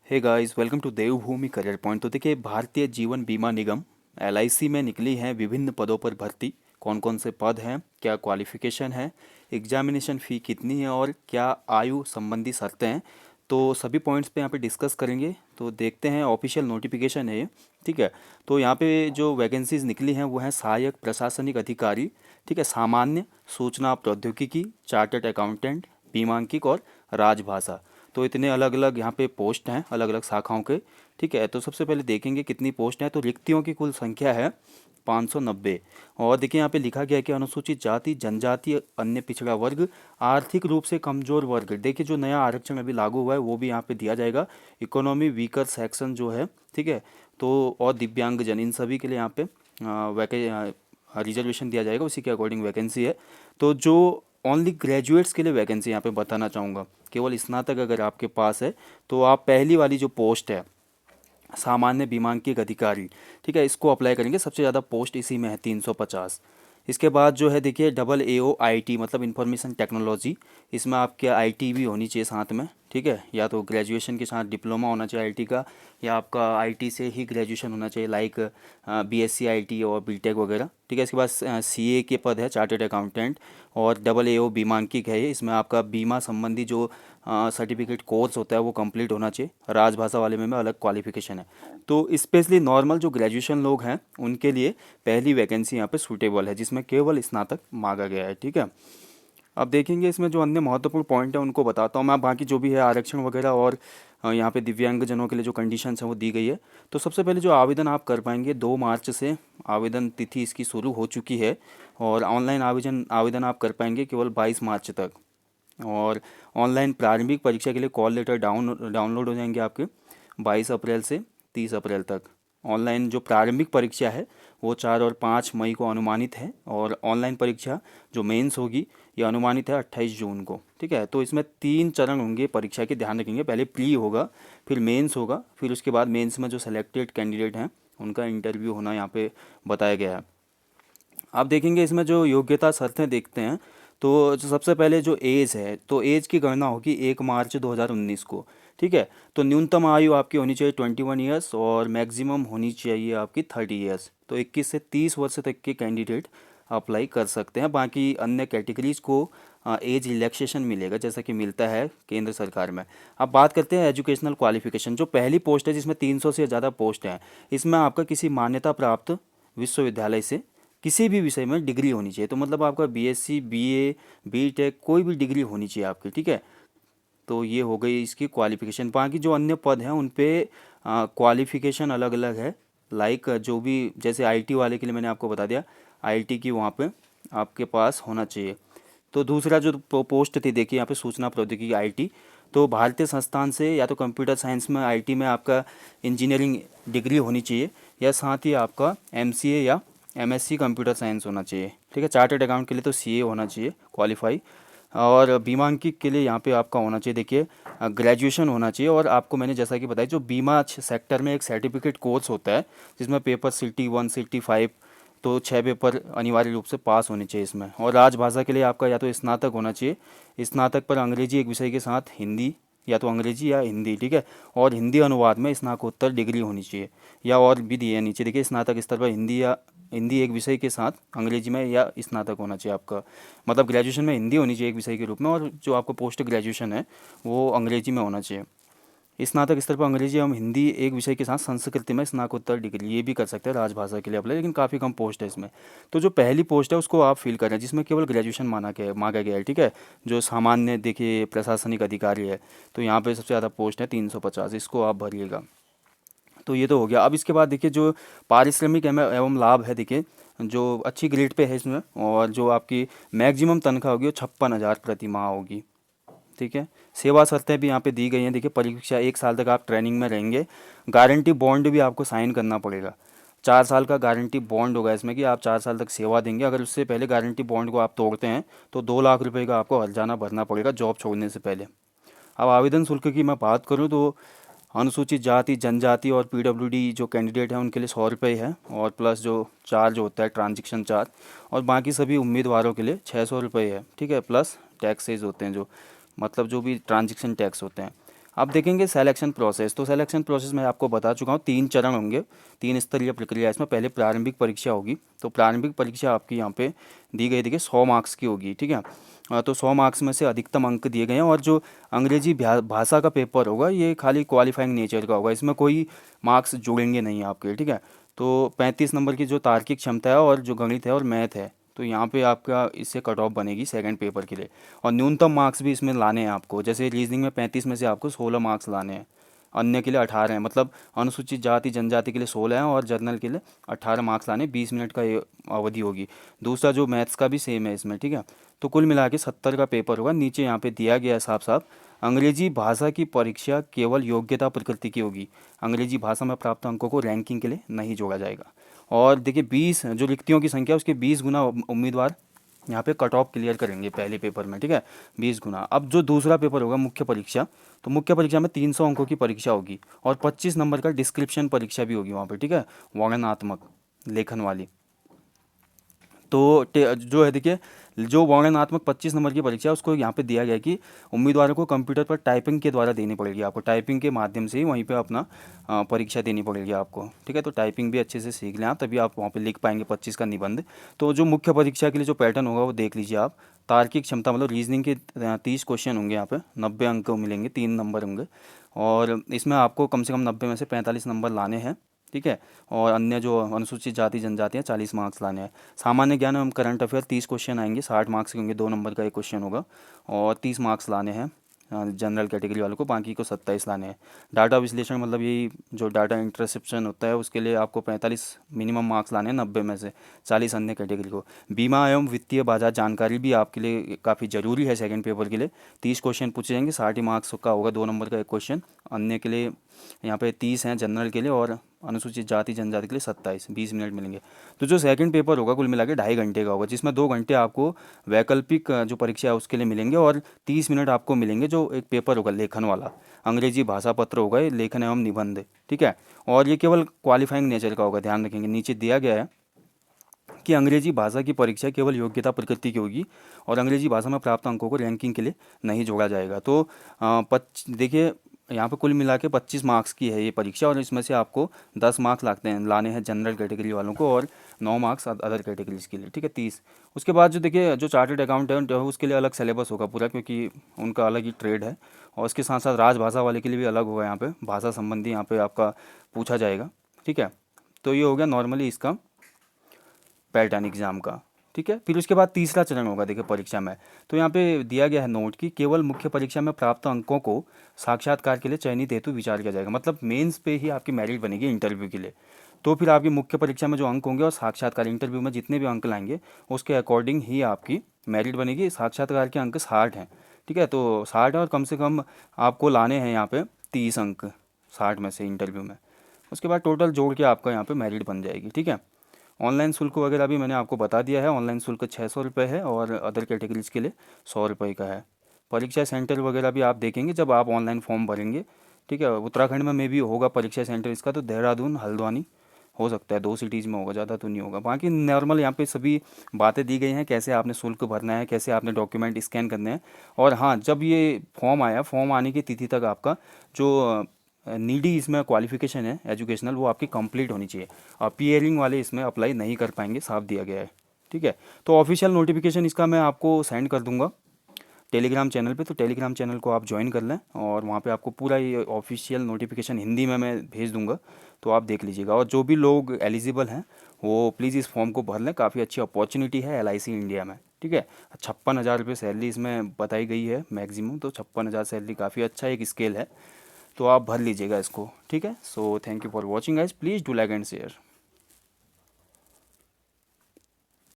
Hey guys, welcome to Devbhoomi career point. तो देखिए, भारतीय जीवन बीमा निगम एलआईसी में निकली है विभिन्न पदों पर भर्ती। कौन कौन से पद हैं, क्या क्वालिफिकेशन है, एग्जामिनेशन फ़ी कितनी है और क्या आयु संबंधी शर्तें हैं। तो सभी पॉइंट्स पे यहाँ पे डिस्कस करेंगे। तो देखते हैं, ऑफिशियल नोटिफिकेशन है ये। ठीक है। तो यहाँ पे जो वैकेंसीज निकली हैं वो हैं सहायक प्रशासनिक अधिकारी, ठीक है, सामान्य, सूचना प्रौद्योगिकी, चार्टर्ड अकाउंटेंट, बीमांकिक और राजभाषा। तो इतने अलग अलग यहाँ पे पोस्ट हैं अलग अलग शाखाओं के। ठीक है। तो सबसे पहले देखेंगे कितनी पोस्ट हैं। तो रिक्तियों की कुल संख्या है 590। और देखिए यहाँ पे लिखा गया है कि अनुसूचित जाति, जनजाति, अन्य पिछड़ा वर्ग, आर्थिक रूप से कमजोर वर्ग। देखिए, जो नया आरक्षण अभी लागू हुआ है वो भी यहाँ पे दिया जाएगा। इकोनॉमी वीकर सेक्शन जो है, ठीक है, तो और दिव्यांगजन, इन सभी के लिए यहाँ पे वैके रिजर्वेशन दिया जाएगा, उसी के अकॉर्डिंग वैकेंसी है। तो जो ओनली ग्रेजुएट्स के लिए वैकेंसी यहाँ पे बताना चाहूँगा, केवल स्नातक अगर आपके पास है तो आप पहली वाली जो पोस्ट है सामान्य बीमांकिक अधिकारी, ठीक है, इसको अप्लाई करेंगे। सबसे ज़्यादा पोस्ट इसी में है 350। इसके बाद जो है देखिए AAOIT मतलब इंफॉर्मेशन टेक्नोलॉजी, इसमें आपके आईटी भी होनी चाहिए साथ में। ठीक है, या तो ग्रेजुएशन के साथ डिप्लोमा होना चाहिए आईटी का, या आपका आईटी से ही ग्रेजुएशन होना चाहिए, लाइक बीएससी आईटी और बीटेक वगैरह। ठीक है। इसके बाद सीए के पद है चार्टर्ड अकाउंटेंट, और AAO बीमांकिक है ये। इसमें आपका बीमा संबंधी जो सर्टिफिकेट कोर्स होता है वो कंप्लीट होना चाहिए। राजभाषा वाले में अलग क्वालिफिकेशन है। तो स्पेशली नॉर्मल जो ग्रेजुएशन लोग हैं उनके लिए पहली वैकेंसी यहाँ पे सूटेबल है, जिसमें केवल स्नातक मांगा गया है। ठीक है। अब देखेंगे इसमें जो अन्य महत्वपूर्ण पॉइंट है उनको बताता हूँ मैं। बाकी जो भी है आरक्षण वगैरह और यहाँ पे दिव्यांगजनों के लिए जो कंडीशंस हैं वो दी गई है। तो सबसे पहले जो आवेदन आप कर पाएंगे, 2 मार्च से आवेदन तिथि इसकी शुरू हो चुकी है। और ऑनलाइन आवेदन आवेदन आप कर पाएंगे केवल 22 मार्च तक। और ऑनलाइन प्रारंभिक परीक्षा के लिए कॉल लेटर डाउनलोड हो जाएंगे आपके 22 अप्रैल से 30 अप्रैल तक। ऑनलाइन जो प्रारंभिक परीक्षा है वो 4 और 5 मई को अनुमानित है। और ऑनलाइन परीक्षा जो मेंस होगी ये अनुमानित है 28 जून को। ठीक है। तो इसमें 3 चरण होंगे परीक्षा के, ध्यान रखेंगे। पहले प्री होगा, फिर मेंस होगा, फिर उसके बाद मेंस में जो सेलेक्टेड कैंडिडेट हैं उनका इंटरव्यू होना यहाँ पे बताया गया है। आप देखेंगे इसमें जो योग्यता शर्तें देखते हैं। तो जो सबसे पहले जो एज है, तो एज की गणना होगी 1 मार्च 2019 को। ठीक है। तो न्यूनतम आयु आपकी होनी चाहिए 21 ईयर्स और मैक्सिमम होनी चाहिए आपकी 30 ईयर्स। तो 21 से 30 वर्ष तक के कैंडिडेट अप्लाई कर सकते हैं। बाकी अन्य कैटेगरीज को एज रिलैक्सेशन मिलेगा, जैसा कि मिलता है केंद्र सरकार में। अब बात करते हैं एजुकेशनल क्वालिफिकेशन। जो पहली पोस्ट है जिसमें 300 से ज़्यादा पोस्ट हैं, इसमें आपका किसी मान्यता प्राप्त विश्वविद्यालय से किसी भी विषय में डिग्री होनी चाहिए। तो मतलब आपका बीएससी, बीए, बीटेक, कोई भी डिग्री होनी चाहिए आपकी। ठीक है। तो ये हो गई इसकी क्वालिफिकेशन। बाकी जो अन्य पद हैं उन पे क्वालिफिकेशन अलग अलग है। लाइक जो भी, जैसे आईटी वाले के लिए मैंने आपको बता दिया, आईटी की वहाँ पे आपके पास होना चाहिए। तो दूसरा जो पोस्ट थी देखिए यहाँ पे सूचना प्रौद्योगिकी आईटी, तो भारतीय संस्थान से या तो कंप्यूटर साइंस में, आईटी में आपका इंजीनियरिंग डिग्री होनी चाहिए, या साथ ही आपका एमसीए या एमएससी कंप्यूटर साइंस होना चाहिए। ठीक है। चार्टर्ड अकाउंट के लिए तो सीए होना चाहिए क्वालिफाई। और बीमांकित के लिए यहाँ पे आपका होना चाहिए देखिए ग्रेजुएशन होना चाहिए। और आपको मैंने जैसा कि बताया, जो बीमा सेक्टर में एक सर्टिफिकेट कोर्स होता है जिसमें पेपर सिटी 1 सिटी 5, तो 6 पेपर अनिवार्य रूप से पास होने चाहिए इसमें। और राजभाषा के लिए आपका या तो स्नातक होना चाहिए, स्नातक पर अंग्रेजी एक विषय के साथ हिंदी, या तो अंग्रेजी या हिंदी। ठीक है। और हिंदी अनुवाद में स्नातकोत्तर डिग्री होनी चाहिए, या और भी दिए नीचे देखिए स्नातक स्तर पर हिंदी, या हिंदी एक विषय के साथ अंग्रेजी में या स्नातक होना चाहिए आपका। मतलब ग्रेजुएशन में हिंदी होनी चाहिए एक विषय के रूप में, और जो आपको पोस्ट ग्रेजुएशन है वो अंग्रेजी में होना चाहिए। स्नातक स्तर पर अंग्रेजी एवं हिंदी एक विषय के साथ संस्कृत में स्नातकोत्तर डिग्री, ये भी कर सकते हैं राजभाषा के लिए अप्लाई, लेकिन काफ़ी कम पोस्ट है इसमें। तो जो पहली पोस्ट है उसको आप फिल करें, जिसमें केवल ग्रेजुएशन मांगा गया है। ठीक है। जो सामान्य देखिए प्रशासनिक अधिकारी है, तो यहाँ पे सबसे ज़्यादा पोस्ट है 350, इसको आप भरिएगा। तो ये तो हो गया। अब इसके बाद देखिए जो पारिश्रमिक एवं लाभ है, देखिए जो अच्छी ग्रेड पे है इसमें, और जो आपकी मैक्सिमम तनख्वाह होगी वो 56,000 प्रति माह होगी। ठीक है। सेवा शर्तें भी यहाँ पे दी गई हैं। देखिए परीक्षा 1 साल तक आप ट्रेनिंग में रहेंगे। गारंटी बॉन्ड भी आपको साइन करना पड़ेगा। 4 साल का गारंटी बॉन्ड होगा इसमें, कि आप 4 साल तक सेवा देंगे। अगर उससे पहले गारंटी बॉन्ड को आप तोड़ते हैं तो 2 लाख रुपए का आपको हर्जाना भरना पड़ेगा जॉब छोड़ने से पहले। अब आवेदन शुल्क की मैं बात करूँ तो अनुसूचित जाति, जनजाति और पीडब्ल्यूडी जो कैंडिडेट हैं उनके लिए 100 रुपये है, और प्लस जो चार्ज होता है ट्रांजेक्शन चार्ज, और बाकी सभी उम्मीदवारों के लिए 600 रुपये है। ठीक है। प्लस टैक्सेज होते हैं, जो मतलब जो भी ट्रांजेक्शन टैक्स होते हैं। आप देखेंगे सिलेक्शन प्रोसेस, तो सिलेक्शन प्रोसेस मैं आपको बता चुका हूँ, 3 चरण होंगे, 3 स्तरीय प्रक्रिया इसमें। पहले प्रारंभिक परीक्षा होगी, तो प्रारंभिक परीक्षा आपकी यहाँ पे दी गई, देखिए 100 मार्क्स की होगी, ठीक है। तो 100 मार्क्स में से अधिकतम अंक दिए गए हैं, और जो अंग्रेजी भाषा का पेपर होगा ये खाली क्वालिफाइंग नेचर का होगा, इसमें कोई मार्क्स जुड़ेंगे नहीं आपके, ठीक है। तो 35 नंबर की जो तार्किक क्षमता है और जो गणित है और मैथ है, तो यहाँ पे आपका इससे कट ऑफ बनेगी सेकंड पेपर के लिए। और न्यूनतम मार्क्स भी इसमें लाने हैं आपको, जैसे रीजनिंग में 35 में से आपको 16 मार्क्स लाने हैं, अन्य के लिए 18 हैं, मतलब अनुसूचित जाति जनजाति के लिए 16 हैं और जनरल के लिए 18 मार्क्स लाने, 20 मिनट का ये अवधि होगी। दूसरा जो मैथ्स का भी सेम है इसमें, ठीक है। तो कुल मिला के 70 का पेपर होगा। नीचे यहाँ पे दिया गया है साफ साफ, अंग्रेजी भाषा की परीक्षा केवल योग्यता प्रकृति की होगी, अंग्रेजी भाषा में प्राप्त अंकों को रैंकिंग के लिए नहीं जोड़ा जाएगा। और देखिए 20 जो रिक्तियों की संख्या उसके 20 गुना उम्मीदवार यहाँ पे कट ऑफ क्लियर करेंगे पहले पेपर में, ठीक है, 20 गुना। अब जो दूसरा पेपर होगा मुख्य परीक्षा, तो मुख्य परीक्षा में 300 अंकों की परीक्षा होगी और 25 नंबर का डिस्क्रिप्शन परीक्षा भी होगी वहाँ पे, ठीक है, वर्णनात्मक लेखन वाली। तो जो है देखिए, जो वर्णनात्मक 25 नंबर की परीक्षा है उसको यहाँ पे दिया गया है कि उम्मीदवारों को कंप्यूटर पर टाइपिंग के द्वारा देनी पड़ेगी, आपको टाइपिंग के माध्यम से ही वहीं पे अपना परीक्षा देनी पड़ेगी आपको, ठीक है। तो टाइपिंग भी अच्छे से सीख लें आप, तभी आप वहाँ पे लिख पाएंगे 25 का निबंध। तो जो मुख्य परीक्षा के लिए जो पैटर्न होगा वो देख लीजिए आप। तार्किक क्षमता मतलब रीजनिंग के 30 क्वेश्चन होंगे यहाँ पे, 90 अंक मिलेंगे, 3 नंबर होंगे, और इसमें आपको कम से कम 90 में से 45 नंबर लाने हैं, ठीक है। और अन्य जो अनुसूचित जाति जनजाति हैं 40 मार्क्स लाने हैं। सामान्य ज्ञान एवं करंट अफेयर 30 क्वेश्चन आएंगे, 60 मार्क्स के होंगे, 2 नंबर का एक क्वेश्चन होगा, और 30 मार्क्स लाने हैं जनरल कैटेगरी वालों को, बाकी को 27 लाने हैं। डाटा विश्लेषण मतलब यही जो डाटा इंटरसेप्शन होता है उसके लिए आपको 45 मिनिमम मार्क्स लाने हैं 90 में से, 40 अन्य कैटेगरी को। बीमा एवं वित्तीय बाजार जानकारी भी आपके लिए काफ़ी ज़रूरी है सेकंड पेपर के लिए, 30 क्वेश्चन पूछे जाएंगे, 60 मार्क्स का होगा, 2 नंबर का एक क्वेश्चन। अन्य के लिए यहाँ पे 30 हैं जनरल के लिए, और अनुसूचित जाति जनजाति के लिए 27, 20 मिनट मिलेंगे। तो जो सेकंड पेपर होगा कुल मिला के 2.5 घंटे का होगा, जिसमें 2 घंटे आपको वैकल्पिक जो परीक्षा है उसके लिए मिलेंगे, और 30 मिनट आपको मिलेंगे जो एक पेपर होगा लेखन वाला, अंग्रेजी भाषा पत्र होगा ये, लेखन एवं निबंध, ठीक है। और ये केवल क्वालिफाइंग नेचर का होगा, ध्यान रखेंगे, नीचे दिया गया है कि अंग्रेजी भाषा की परीक्षा केवल योग्यता प्रकृति की होगी और अंग्रेजी भाषा में प्राप्त अंकों को रैंकिंग के लिए नहीं जोड़ा जाएगा। तो देखिए यहाँ पे कुल मिला के 25 मार्क्स की है ये परीक्षा, और इसमें से आपको 10 मार्क्स लाने हैं जनरल कैटेगरी वालों को, और 9 मार्क्स अदर कैटेगरीज के लिए, ठीक है, 30। उसके बाद जो देखिए जो चार्टर्ड अकाउंटेंट है उसके लिए अलग सिलेबस होगा पूरा, क्योंकि उनका अलग ही ट्रेड है, और उसके साथ साथ राजभाषा वाले के लिए भी अलग होगा, यहाँ पे भाषा संबंधी यहाँ पे आपका पूछा जाएगा, ठीक है। तो ये हो गया नॉर्मली इसका पैटर्न एग्जाम का, ठीक है। फिर उसके बाद तीसरा चरण होगा देखिए परीक्षा में, तो यहाँ पे दिया गया है नोट कि केवल मुख्य परीक्षा में प्राप्त अंकों को साक्षात्कार के लिए चयनित हेतु विचार किया जाएगा, मतलब मेंस पे ही आपकी मेरिट बनेगी इंटरव्यू के लिए। तो फिर आपकी मुख्य परीक्षा में जो अंक होंगे और साक्षात्कार इंटरव्यू में जितने भी अंक लाएंगे उसके अकॉर्डिंग ही आपकी मेरिट बनेगी। साक्षात्कार के अंक 60 हैं, ठीक है, तो 60 है, और कम से कम आपको लाने हैं यहाँ पे 30 अंक 60 में से इंटरव्यू में। उसके बाद टोटल जोड़ के आपका यहाँ पे मेरिट बन जाएगी, ठीक है। ऑनलाइन शुल्क वगैरह भी मैंने आपको बता दिया है, ऑनलाइन शुल्क 600 रुपये है और अदर कैटेगरीज के लिए 100 रुपये का है। परीक्षा सेंटर वगैरह भी आप देखेंगे जब आप ऑनलाइन फॉर्म भरेंगे, ठीक है। उत्तराखंड में भी होगा परीक्षा सेंटर इसका, तो देहरादून हल्द्वानी हो सकता है, 2 सिटीज़ में होगा, ज़्यादा तो नहीं होगा। बाकी नॉर्मल यहाँ पे सभी बातें दी गई हैं, कैसे आपने शुल्क भरना है, कैसे आपने डॉक्यूमेंट स्कैन करने हैं। और हाँ, जब ये फॉर्म आया, फॉर्म आने की तिथि तक आपका जो नीडी इसमें क्वालिफिकेशन है एजुकेशनल वो आपकी कंप्लीट होनी चाहिए, और पीएरिंग वाले इसमें अप्लाई नहीं कर पाएंगे, साफ दिया गया है, ठीक है। तो ऑफिशियल नोटिफिकेशन इसका मैं आपको सेंड कर दूंगा टेलीग्राम चैनल पे, तो टेलीग्राम चैनल को आप ज्वाइन कर लें, और वहाँ पे आपको पूरा ये ऑफिशियल नोटिफिकेशन हिंदी में मैं भेज दूंगा, तो आप देख लीजिएगा। और जो भी लोग एलिजिबल हैं वो प्लीज़ इस फॉर्म को भर लें, काफ़ी अच्छी अपॉर्चुनिटी है एलआईसी इंडिया में, ठीक है। 56,000 रुपये सैलरी इसमें बताई गई है मैक्सिमम, तो 56,000 सैलरी काफ़ी अच्छा एक स्केल है, तो आप भर लीजिएगा इसको, ठीक है। So thank you for watching guys, please do like and share.